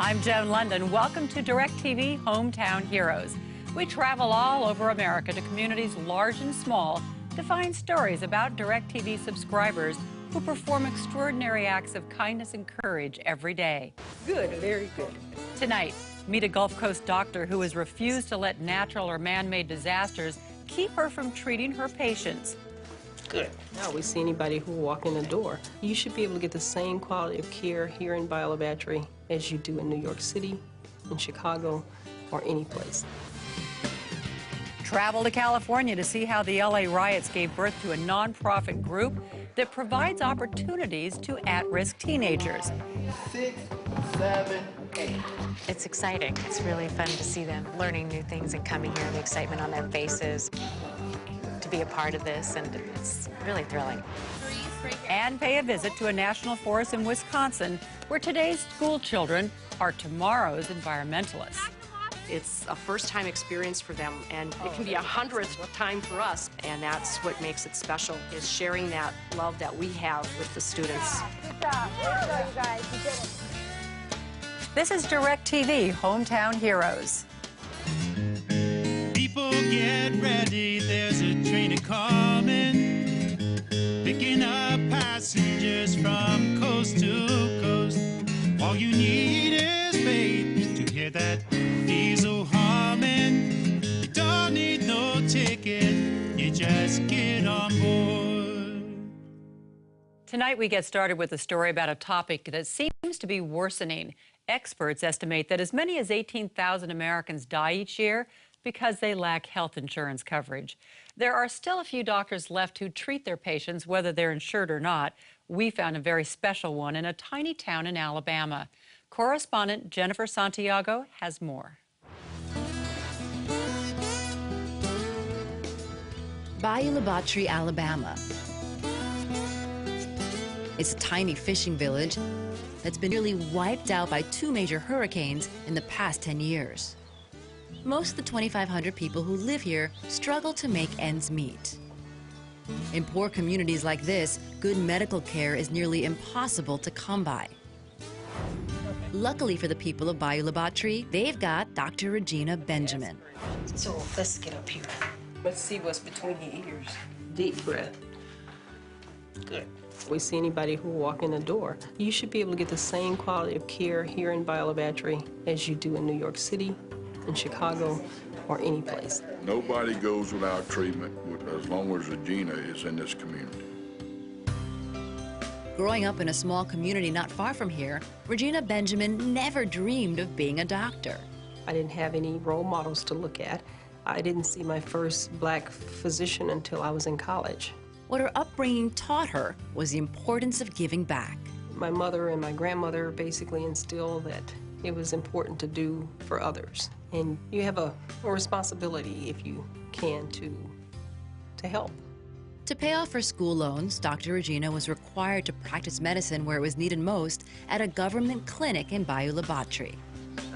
I'm Joan Lunden. Welcome to DirecTV Hometown Heroes. We travel all over America to communities large and small to find stories about DirecTV subscribers who perform extraordinary acts of kindness and courage every day. Good, very good. Tonight, meet a Gulf Coast doctor who has refused to let natural or man-made disasters keep her from treating her patients. Good. Now we see anybody who walk in the door. You should be able to get the same quality of care here in Biola Battery as you do in New York City, in Chicago, or any place. Travel to California to see how the LA riots gave birth to a nonprofit group that provides opportunities to at-risk teenagers. 6, 7, 8. It's exciting. It's really fun to see them learning new things and coming here, the excitement on their faces, to be a part of this, and it's really thrilling. And pay a visit to a national forest in Wisconsin where today's school children are tomorrow's environmentalists. It's a first-time experience for them, and it can be 100th time for us, and that's what makes it special, is sharing that love that we have with the students. Good job. Good job, you guys. You did it. This is DirecTV Hometown Heroes. People get ready, there's a train coming, picking up passengers from coast to coast. All you need is faith to hear that diesel humming. You don't need no ticket, you just get on board. Tonight we get started with a story about a topic that seems to be worsening. Experts estimate that as many as 18,000 Americans die each year because they lack health insurance coverage. There are still a few doctors left who treat their patients whether they're insured or not. We found a very special one in a tiny town in Alabama. Correspondent Jennifer Santiago has more. Biola Battery, Alabama. It's a tiny fishing village that's been nearly wiped out by 2 major hurricanes in the past 10 years. Most of the 2,500 people who live here struggle to make ends meet. In poor communities like this, good medical care is nearly impossible to come by. Luckily for the people of Biola Battery, they've got Dr. Regina Benjamin. So let's get up here. Let's see what's between your ears. Deep breath. Good. We see anybody who walk in the door. You should be able to get the same quality of care here in Biola Battery as you do in New York City, in Chicago, or any place. Nobody goes without treatment as long as Regina is in this community. Growing up in a small community not far from here, Regina Benjamin never dreamed of being a doctor. I didn't have any role models to look at. I didn't see my first black physician until I was in college. What her upbringing taught her was the importance of giving back. My mother and my grandmother basically instilled that it was important to do for others. And you have a responsibility, if you can, to help. To pay off her school loans, Dr. Regina was required to practice medicine where it was needed most at a government clinic in Biola Battery.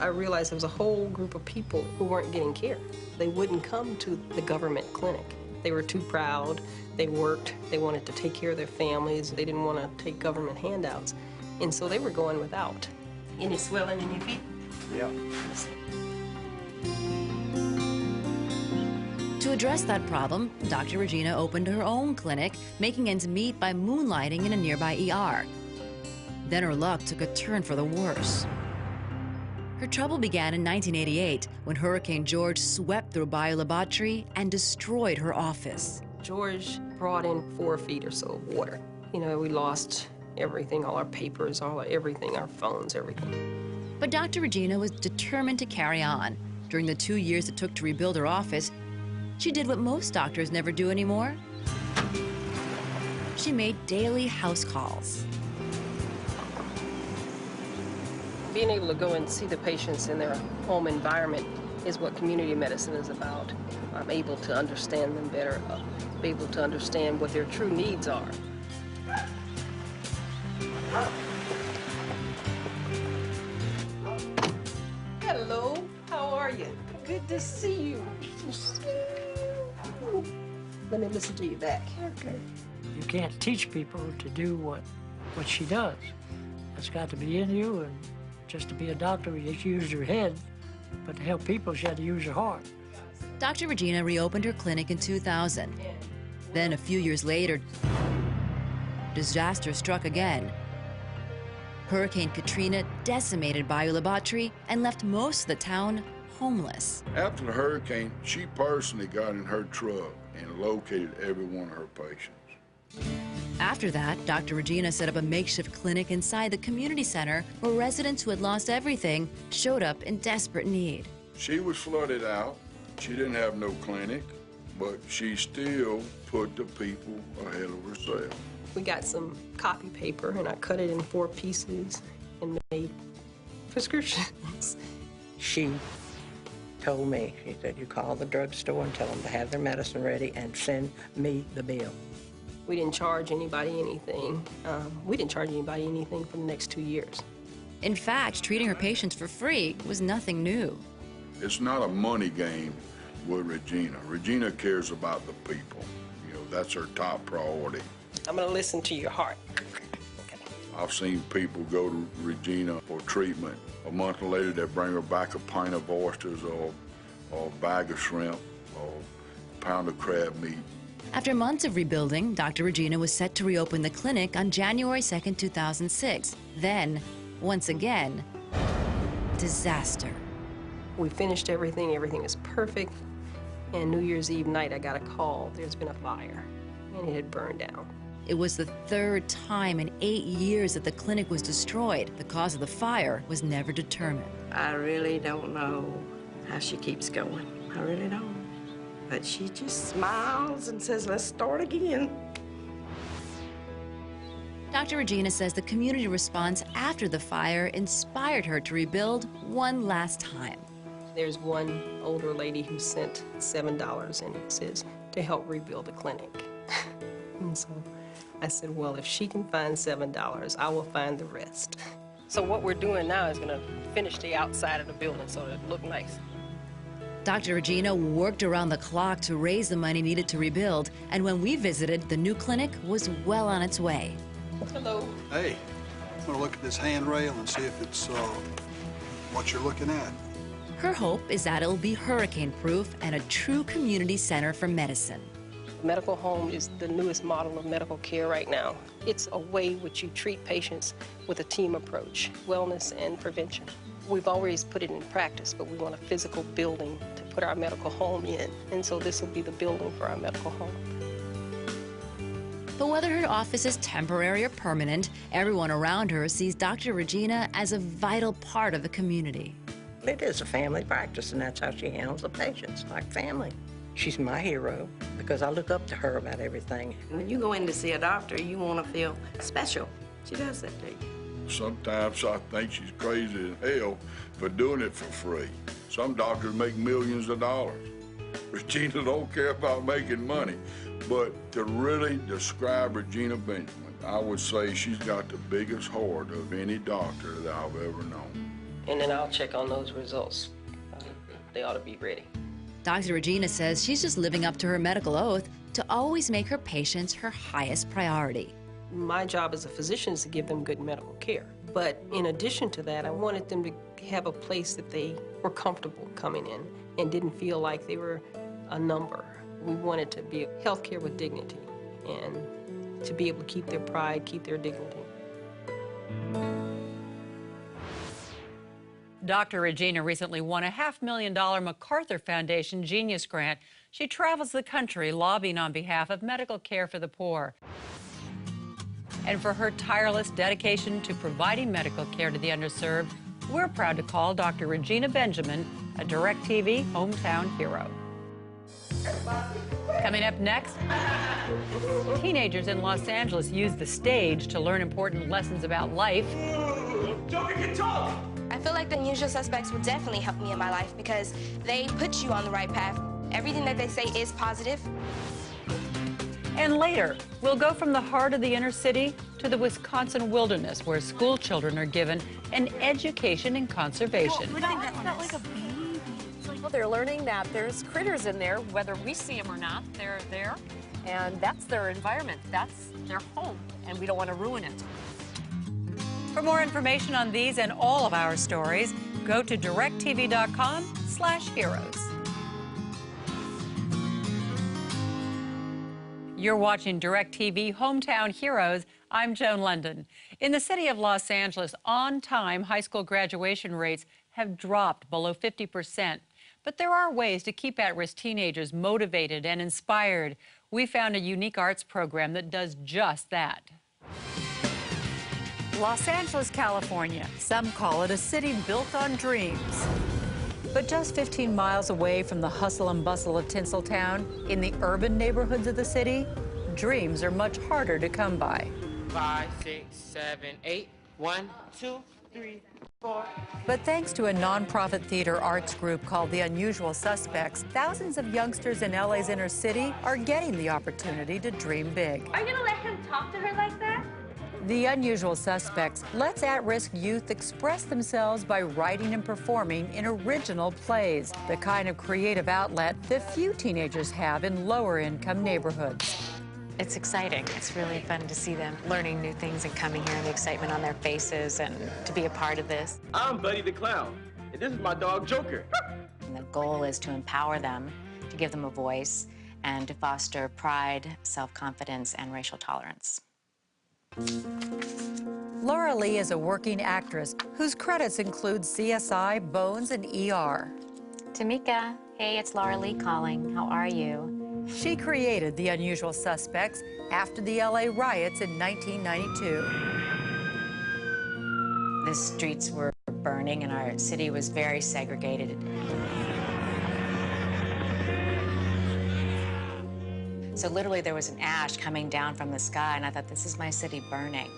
I realized there was a whole group of people who weren't getting care. They wouldn't come to the government clinic. They were too proud. They worked. They wanted to take care of their families. They didn't want to take government handouts. And so they were going without. Any swelling in your feet? Yeah. To address that problem, Dr. Regina opened her own clinic, making ends meet by moonlighting in a nearby ER. Then her luck took a turn for the worse. Her trouble began in 1988 when Hurricane George swept through Biola Battery and destroyed her office. George brought in 4 feet or so of water. You know, we lost everything, all our papers, everything, our phones, everything. But Dr. Regina was determined to carry on. During the 2 years it took to rebuild her office, she did what most doctors never do anymore. She made daily house calls. Being able to go and see the patients in their home environment is what community medicine is about. I'm able to understand them better, be able to understand what their true needs are. Hello, how are you? Good to see you. Let me listen to you back. Okay. You can't teach people to do what she does. It's got to be in you, and just to be a doctor, you just use your head, but to help people, she had to use her heart. Dr. Regina reopened her clinic in 2000. Then, a few years later, disaster struck again. Hurricane Katrina decimated Bayou La Batre and left most of the town homeless. After the hurricane, she personally got in her truck and located every one of her patients. After that, Dr. Regina set up a makeshift clinic inside the community center where residents who had lost everything showed up in desperate need. She was flooded out. She didn't have no clinic, but she still put the people ahead of herself. We got some copy paper, and I cut it in 4 pieces and made prescriptions. She told me, she said, you call the drugstore and tell them to have their medicine ready and send me the bill. We didn't charge anybody anything. We didn't charge anybody anything for the next 2 years. In fact, treating her patients for free was nothing new. It's not a money game with Regina. Regina cares about the people. You know, that's her top priority. I'm gonna listen to your heart. Okay. I've seen people go to Regina for treatment. A month later, they bring her back a pint of oysters or a bag of shrimp or a pound of crab meat. After months of rebuilding, Dr. Regina was set to reopen the clinic on January 2nd, 2006. Then, once again, disaster. We finished everything. Everything was perfect. And New Year's Eve night, I got a call. There's been a fire, and it had burned down. It was the 3rd time in 8 years that the clinic was destroyed. The cause of the fire was never determined. I really don't know how she keeps going. I really don't. But she just smiles and says, let's start again. Dr. Regina says the community response after the fire inspired her to rebuild one last time. There's one older lady who sent $7, and it says, to help rebuild the clinic. And so I said, well, if she can find $7, I will find the rest. So what we're doing now is gonna finish the outside of the building so it'll look nice. Dr. Regina worked around the clock to raise the money needed to rebuild, and when we visited, the new clinic was well on its way. Hello. Hey, I'm gonna look at this handrail and see if it's what you're looking at. Her hope is that it'll be hurricane-proof and a true community center for medicine. Medical home is the newest model of medical care right now. It's a way which you treat patients with a team approach, wellness and prevention. We've always put it in practice, but we want a physical building to put our medical home in, and so this will be the building for our medical home. But whether her office is temporary or permanent, everyone around her sees Dr. Regina as a vital part of the community. It is a family practice, and that's how she handles the patients, like family. She's my hero because I look up to her about everything. When you go in to see a doctor, you want to feel special. She does that to you. Sometimes I think she's crazy as hell for doing it for free. Some doctors make millions of dollars. Regina don't care about making money, but to really describe Regina Benjamin, I would say she's got the biggest heart of any doctor that I've ever known. And then I'll check on those results. They ought to be ready. Dr. Regina says she's just living up to her medical oath to always make her patients her highest priority. My job as a physician is to give them good medical care. But in addition to that, I wanted them to have a place that they were comfortable coming in and didn't feel like they were a number. We wanted to be healthcare with dignity and to be able to keep their pride, keep their dignity. Dr. Regina recently won a $500,000 MacArthur Foundation Genius Grant. She travels the country lobbying on behalf of medical care for the poor. And for her tireless dedication to providing medical care to the underserved, we're proud to call Dr. Regina Benjamin a DirecTV hometown hero. Coming up next, teenagers in Los Angeles use the stage to learn important lessons about life. I feel like The Unusual Suspects will definitely help me in my life because they put you on the right path. Everything that they say is positive. And later, we'll go from the heart of the inner city to the Wisconsin wilderness, where school children are given an education in conservation. Well, they're learning that there's critters in there, whether we see them or not, they're there. And that's their environment, that's their home, and we don't want to ruin it. For more information on these and all of our stories, go to directtv.com/heroes. You're watching DirecTV Hometown Heroes. I'm Joan Lunden. In the city of Los Angeles, on-time high school graduation rates have dropped below 50%. But there are ways to keep at-risk teenagers motivated and inspired. We found a unique arts program that does just that. Los Angeles, California. Some call it a city built on dreams. But just 15 miles away from the hustle and bustle of Tinseltown, in the urban neighborhoods of the city, dreams are much harder to come by. 5, 6, 7, 8. 1, 2, 3, 4. But thanks to a nonprofit theater arts group called The Unusual Suspects, thousands of youngsters in LA's inner city are getting the opportunity to dream big. Are you gonna let him talk to her like that? The Unusual Suspects lets at-risk youth express themselves by writing and performing in original plays, the kind of creative outlet that few teenagers have in lower-income neighborhoods. It's exciting. It's really fun to see them learning new things and coming here and the excitement on their faces and to be a part of this. I'm Buddy the Clown, and this is my dog Joker. And the goal is to empower them, to give them a voice, and to foster pride, self-confidence, and racial tolerance. Laura Lee is a working actress whose credits include CSI, Bones, and ER. Tamika, hey, it's Laura Lee calling. How are you? She created The Unusual Suspects after the LA riots in 1992. The streets were burning and our city was very segregated. So literally there was an ash coming down from the sky, and I thought, this is my city burning.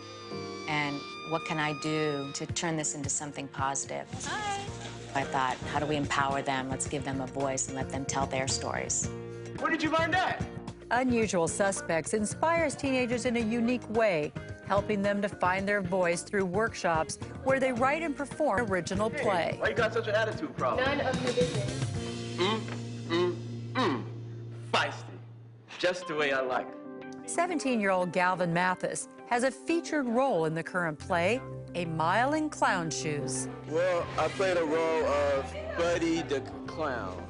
And what can I do to turn this into something positive? Hi. I thought, how do we empower them? Let's give them a voice and let them tell their stories. Where did you learn that? Unusual Suspects inspires teenagers in a unique way, helping them to find their voice through workshops where they write and perform original play. Why you got such an attitude problem? None of your business. Feisty. Just the way I like. 17-year-old Galvin Mathis has a featured role in the current play, A Mile in Clown Shoes. Well, I played a role of Buddy the Clown.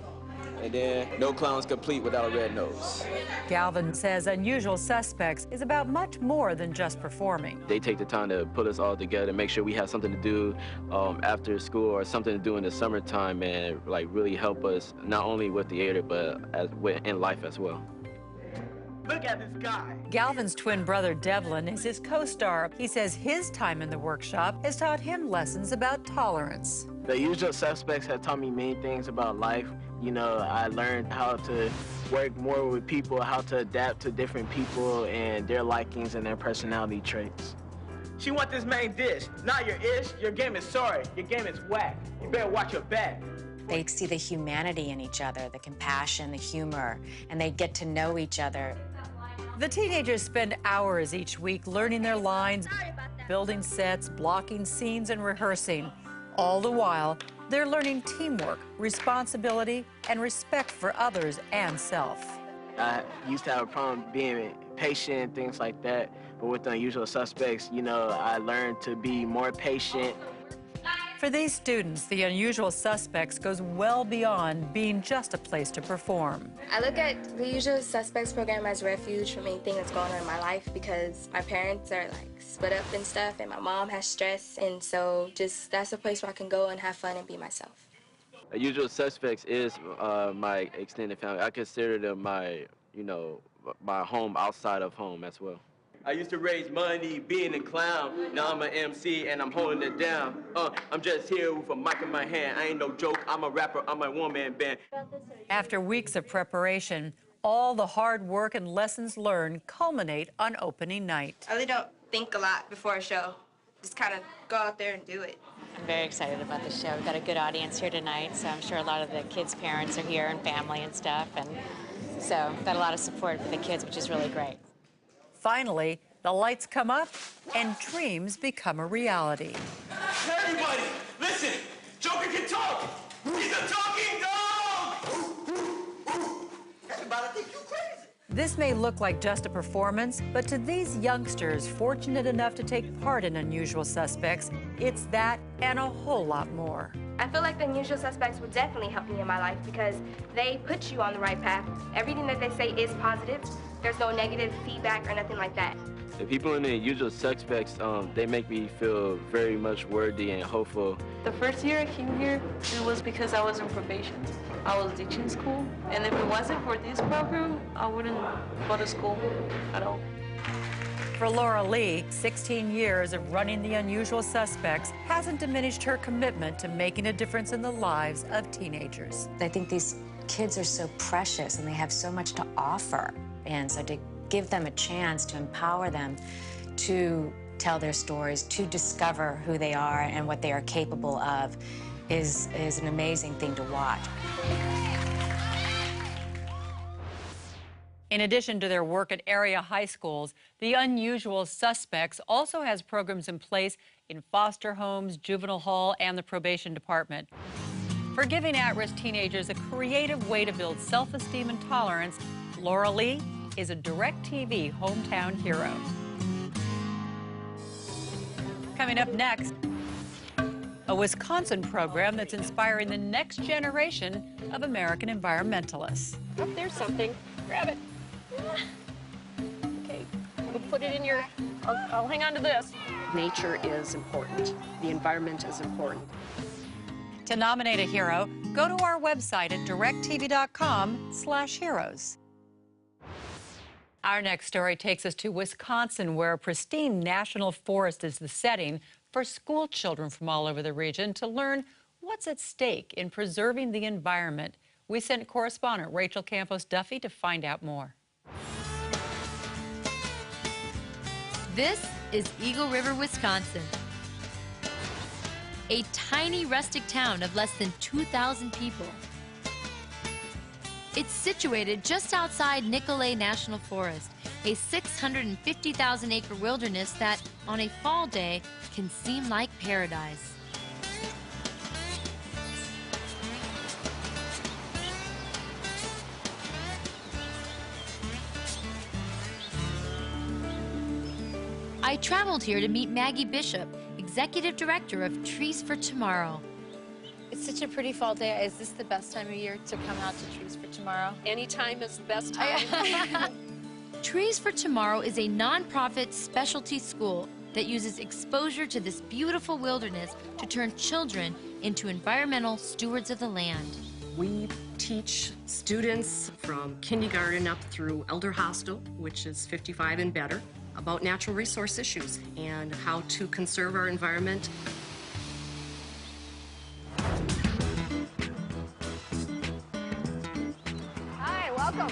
And then no clown's complete without a red nose. Galvin says Unusual Suspects is about much more than just performing. They take the time to put us all together, make sure we have something to do after school or something to do in the summertime, and like really help us not only with theater but in life as well. Look at this guy. Galvin's twin brother Devlin is his co-star. He says his time in the workshop has taught him lessons about tolerance. The Usual Suspects have taught me many things about life. You know, I learned how to work more with people, how to adapt to different people and their likings and their personality traits. She want this main dish, not your ish. Your game is sorry. Your game is whack. You better watch your back. They see the humanity in each other, the compassion, the humor, and they get to know each other. The teenagers spend hours each week learning their lines, building sets, blocking scenes, and rehearsing. All the while, they're learning teamwork, responsibility, and respect for others and self. I used to have a problem being patient, things like that, but with the Unusual Suspects, you know, I learned to be more patient. For these students, The Unusual Suspects goes well beyond being just a place to perform. I look at the Usual Suspects program as a refuge from anything that's going on in my life because my parents are like split up and stuff, and my mom has stress, and so just that's a place where I can go and have fun and be myself. The Usual Suspects is my extended family. I consider them my, my home outside of home as well. I used to raise money, being a clown. Now I'm an MC and I'm holding it down. I'm just here with a mic in my hand. I ain't no joke. I'm a rapper. I'm a one-man band. After weeks of preparation, all the hard work and lessons learned culminate on opening night. I really don't think a lot before a show. Just kind of go out there and do it. I'm very excited about the show. We've got a good audience here tonight, so I'm sure a lot of the kids' parents are here and family and stuff. And so we've got a lot of support for the kids, which is really great. Finally, the lights come up and dreams become a reality. Everybody, listen! Joker can talk! He's a talking dog! Everybody think you crazy. This may look like just a performance, but to these youngsters fortunate enough to take part in Unusual Suspects, it's that and a whole lot more. I feel like the Unusual Suspects will definitely help me in my life because they put you on the right path. Everything that they say is positive. There's no negative feedback or nothing like that. The people in the Unusual Suspects, they make me feel very much worthy and hopeful. The first year I came here, it was because I was on probation. I was teaching school, and if it wasn't for this program, I wouldn't go to school at all. For Laura Lee, 16 years of running the Unusual Suspects hasn't diminished her commitment to making a difference in the lives of teenagers. I think these kids are so precious and they have so much to offer. And so to give them a chance to empower them to tell their stories, to discover who they are and what they are capable of is an amazing thing to watch. In addition to their work at area high schools, the Unusual Suspects also has programs in place in foster homes, juvenile hall, and the probation department. For giving at-risk teenagers a creative way to build self-esteem and tolerance, Laura Lee is a DirecTV hometown hero. Coming up next, a Wisconsin program that's inspiring the next generation of American environmentalists. Oh, there's something. Grab it. Okay, we'll put it in your, I'll hang on to this. Nature is important. The environment is important. To nominate a hero, go to our website at directv.com/heroes. Our next story takes us to Wisconsin, where a pristine national forest is the setting for school children from all over the region to learn what's at stake in preserving the environment. We sent correspondent Rachel Campos Duffy to find out more. This is Eagle River, Wisconsin. A tiny rustic town of less than 2,000 people. It's situated just outside Nicolet National Forest, a 650,000-acre wilderness that, on a fall day, can seem like paradise. I traveled here to meet Maggie Bishop, Executive Director of Trees for Tomorrow. It's such a pretty fall day. Is this the best time of year to come out to Trees for Tomorrow? Anytime is the best time. Trees for Tomorrow is a nonprofit specialty school that uses exposure to this beautiful wilderness to turn children into environmental stewards of the land. We teach students from kindergarten up through Elder Hostel, which is 55 and better, about natural resource issues and how to conserve our environment. Hi, welcome.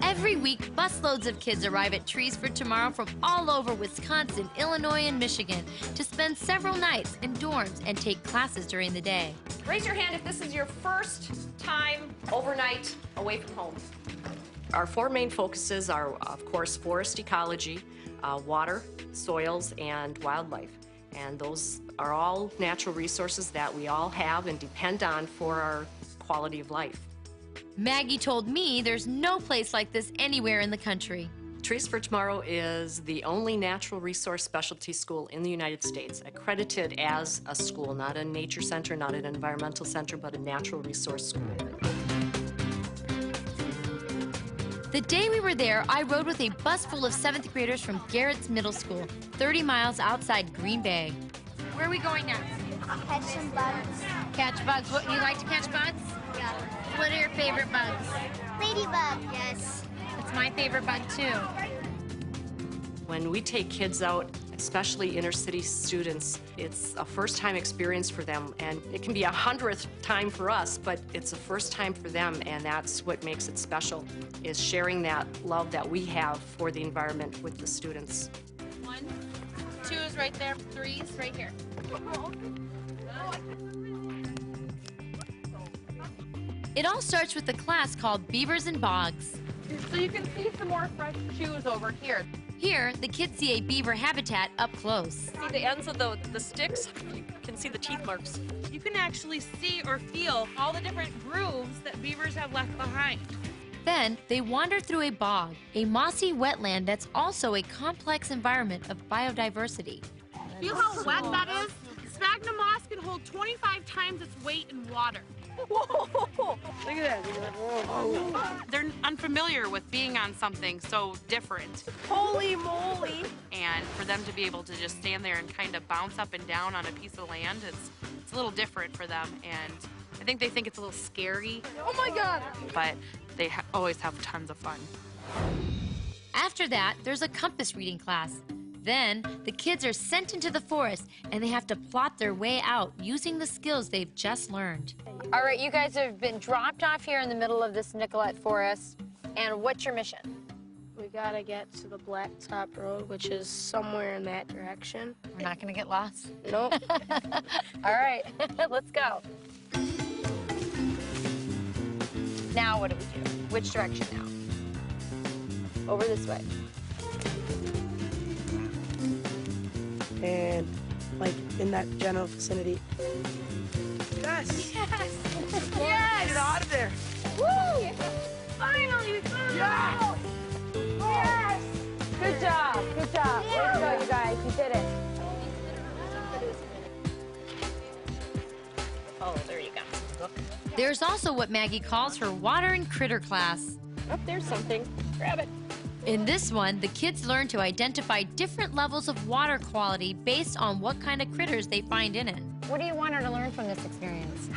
Every week, busloads of kids arrive at Trees for Tomorrow from all over Wisconsin, Illinois, and Michigan to spend several nights in dorms and take classes during the day. Raise your hand if this is your first time overnight away from home. Our four main focuses are, of course, forest ecology, water, soils, and wildlife. And those are all natural resources that we all have and depend on for our quality of life. Maggie told me there's no place like this anywhere in the country. Trees for Tomorrow is the only natural resource specialty school in the United States, accredited as a school, not a nature center, not an environmental center, but a natural resource school. The day we were there, I rode with a bus full of 7th graders from Garrett's Middle School, 30 miles outside Green Bay. Where are we going next? Catch some bugs. Catch bugs. What, you like to catch bugs? Yeah. What are your favorite bugs? Ladybug, yes. That's my favorite bug, too. When we take kids out, especially inner city students, it's a first-time experience for them, and it can be a 100th time for us, but it's a first time for them, and that's what makes it special, is sharing that love that we have for the environment with the students. 1, 2 is right there, 3 is right here. It all starts with a class called Beavers and Bogs. So you can see some more fresh shoes over here. Here, the kids see a beaver habitat up close. See the ends of the sticks? You can see the teeth marks. You can actually see or feel all the different grooves that beavers have left behind. Then they wander through a bog, a mossy wetland that's also a complex environment of biodiversity. Feel how wet that is? Sphagnum moss can hold 25 times its weight in water. Whoa! Look at that. They're unfamiliar with being on something so different. Holy moly! And for them to be able to just stand there and kind of bounce up and down on a piece of land, it's a little different for them. And I think they think it's a little scary. Oh my God! But they always have tons of fun. After that, there's a compass reading class. Then, the kids are sent into the forest, and they have to plot their way out using the skills they've just learned. All right, you guys have been dropped off here in the middle of this Nicollet forest. And what's your mission? We gotta get to the Blacktop Road, which is somewhere in that direction. We're not gonna get lost? Nope. All right, let's go. Now what do we do? Which direction now? Over this way. And like in that general vicinity. Yes! Yes! Yes! Get out of there! Woo! Finally, we found it out! Yes! Good job, good job. Way to go, you guys, you did it. Oh, there you go. Look. There's also what Maggie calls her water and critter class. Oh, there's something. Grab it. In this one, the kids learn to identify different levels of water quality based on what kind of critters they find in it. What do you want her to learn from this experience?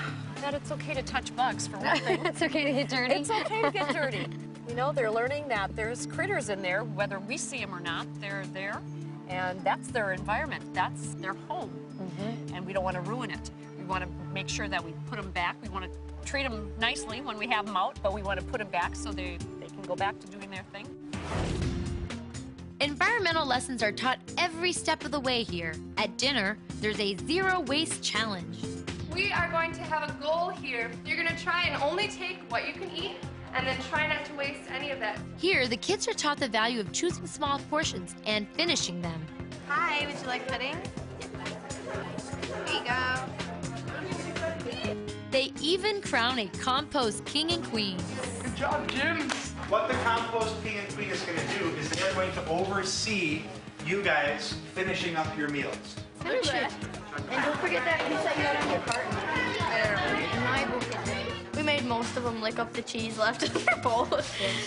That it's okay to touch bugs, for one thing. It's okay to get dirty? It's okay to get dirty. You know, they're learning that there's critters in there, whether we see them or not, they're there. And that's their environment. That's their home. And we don't want to ruin it. We want to make sure that we put them back. We want to treat them nicely when we have them out, but we want to put them back so they can go back to doing their thing. Environmental lessons are taught every step of the way here. At dinner, there's a zero waste challenge. We are going to have a goal here. You're going to try and only take what you can eat and then try not to waste any of that. Here, the kids are taught the value of choosing small portions and finishing them. Hi, would you like pudding? There you go. They even crown a compost king and queen. Good job, Jim. What the compost king and queen is going to do is they're going to oversee you guys finishing up your meals. Finish it. And don't forget that piece that you had on your carton. In my book, we made most of them lick up the cheese left in their bowl.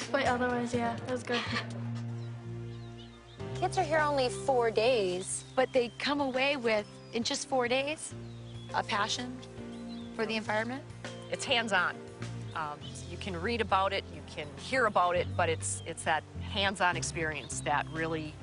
But otherwise, yeah, that was good. Kids are here only 4 days, but they come away with, in just 4 days, a passion for the environment. It's hands-on. You can read about it, you can hear about it, but it's that hands-on experience that really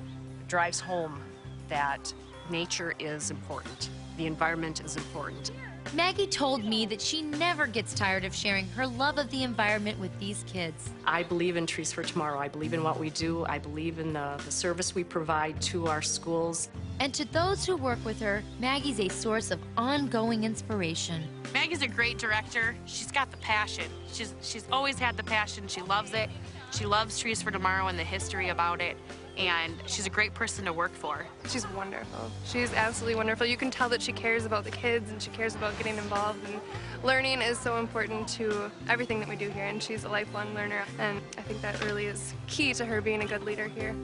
drives home that nature is important. The environment is important. Maggie told me that she never gets tired of sharing her love of the environment with these kids. I believe in Trees for Tomorrow. I believe in what we do. I believe in the service we provide to our schools. And to those who work with her, Maggie's a source of ongoing inspiration. Maggie's a great director. She's got the passion. She's always had the passion. She loves it. She loves Trees for Tomorrow and the history about it. And she's a great person to work for. She's wonderful. She's absolutely wonderful. You can tell that she cares about the kids and she cares about getting involved. And learning is so important to everything that we do here. And she's a lifelong learner. And I think that really is key to her being a good leader here.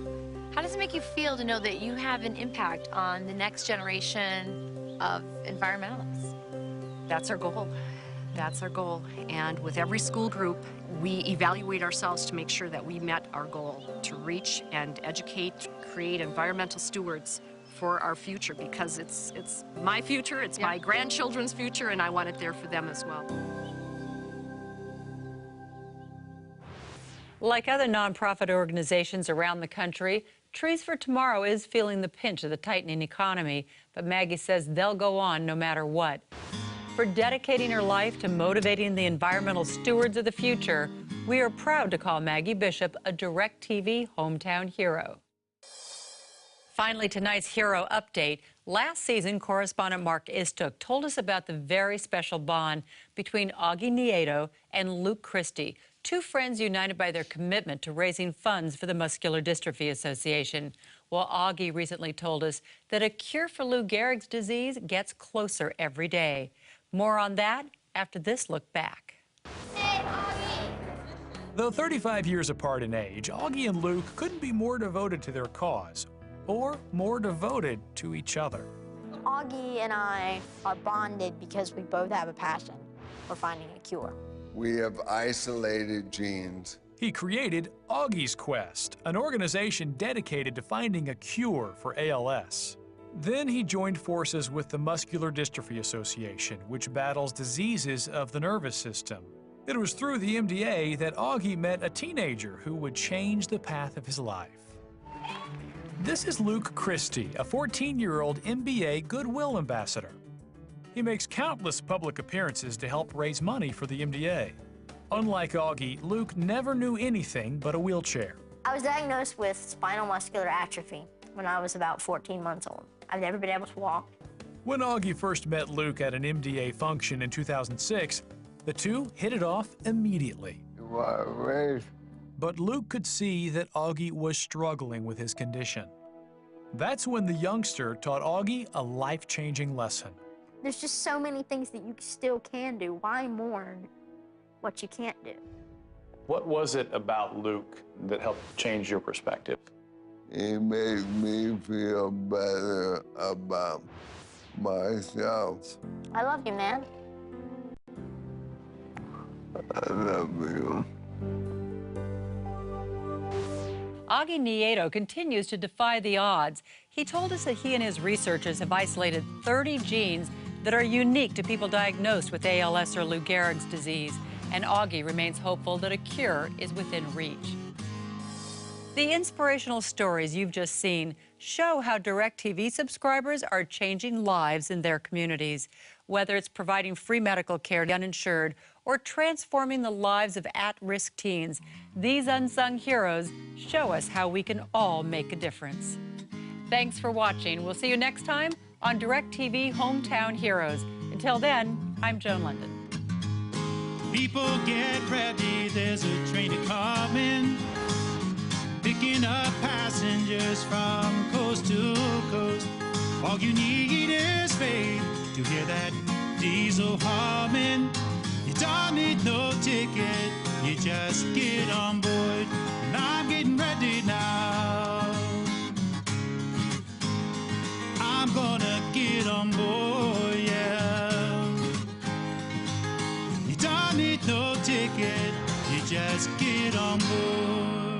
How does it make you feel to know that you have an impact on the next generation of environmentalists? That's our goal. That's our goal. And with every school group, we evaluate ourselves to make sure that we met our goal to reach and educate, create environmental stewards for our future, because it's my future, it's my grandchildren's future, and I want it there for them as well. Like other nonprofit organizations around the country, Trees for Tomorrow is feeling the pinch of the tightening economy, but Maggie says they'll go on no matter what. For dedicating her life to motivating the environmental stewards of the future, we are proud to call Maggie Bishop a DirecTV hometown hero. Finally, tonight's hero update. Last season, correspondent Mark Istook told us about the very special bond between Augie Nieto and Luke Christie, two friends united by their commitment to raising funds for the Muscular Dystrophy Association. Well, Augie recently told us that a cure for Lou Gehrig's disease gets closer every day. More on that after this look back. Though 35 years apart in age, Augie and Luke couldn't be more devoted to their cause or more devoted to each other. Augie and I are bonded because we both have a passion for finding a cure. We have isolated genes. He created Augie's Quest, an organization dedicated to finding a cure for ALS. Then he joined forces with the Muscular Dystrophy Association, which battles diseases of the nervous system. It was through the MDA that Augie met a teenager who would change the path of his life. This is Luke Christie, a 14-year-old MBA Goodwill ambassador. He makes countless public appearances to help raise money for the MDA. Unlike Augie, Luke never knew anything but a wheelchair. I was diagnosed with spinal muscular atrophy when I was about 14 months old. I've never been able to walk. When Augie first met Luke at an MDA function in 2006, the two hit it off immediately. But Luke could see that Augie was struggling with his condition. That's when the youngster taught Augie a life-changing lesson. There's just so many things that you still can do. Why mourn what you can't do? What was it about Luke that helped change your perspective? It made me feel better about myself. I love you, man. I love you. Augie Nieto continues to defy the odds. He told us that he and his researchers have isolated 30 genes that are unique to people diagnosed with ALS or Lou Gehrig's disease, and Augie remains hopeful that a cure is within reach. The inspirational stories you've just seen show how DirecTV subscribers are changing lives in their communities, whether it's providing free medical care to the uninsured or transforming the lives of at-risk teens. These unsung heroes show us how we can all make a difference. Thanks for watching. We'll see you next time on DirecTV Hometown Heroes. Until then, I'm Joan Lunden. People get ready, there's a train coming, picking up passengers from coast to coast. All you need is faith to hear that diesel humming. You don't need no ticket, you just get on board. And I'm getting ready now. I'm gonna get on board, yeah. You don't need no ticket, you just get on board.